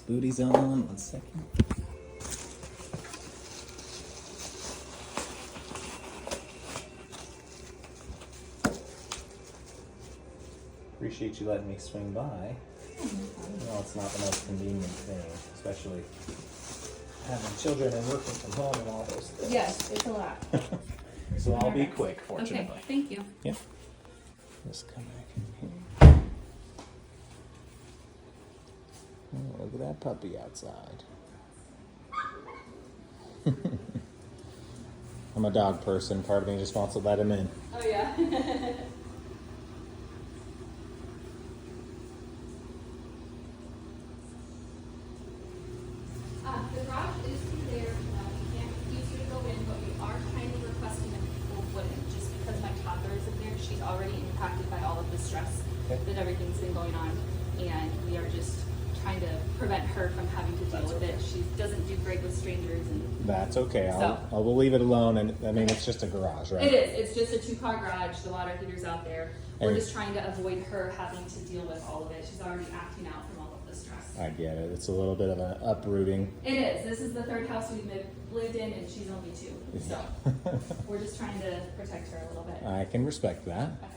booties on. 1 second. Appreciate you letting me swing by. No, it's not the most convenient thing, especially having children and working from home and all those things. Yes, it's a lot. So I'll be quick, fortunately. Okay, thank you. Yep. Just come back in here. Oh, look at that puppy outside. I'm a dog person. Part of me just wants to let him in. Oh yeah. The garage is through there. We can't use you to go in, but we are kind of requesting that people wouldn't, just because my toddler is in there. She's already impacted by all of the stress Okay. that everything's been going on, and we are just trying to prevent her from having to deal That's with okay. it. She doesn't do great with strangers, and That's okay. So- I'll leave it alone. And I mean, it's just a garage, right? it is. It's just a 2-car garage. The water heater's out there. We're And- just trying to avoid her having to deal with all of it. She's already acting out from all of the stress. I get it. It's a little bit of an uprooting. It is. This is the 3rd house we've lived in, and she's only 2. So we're just trying to protect her a little bit. I can respect that. Okay.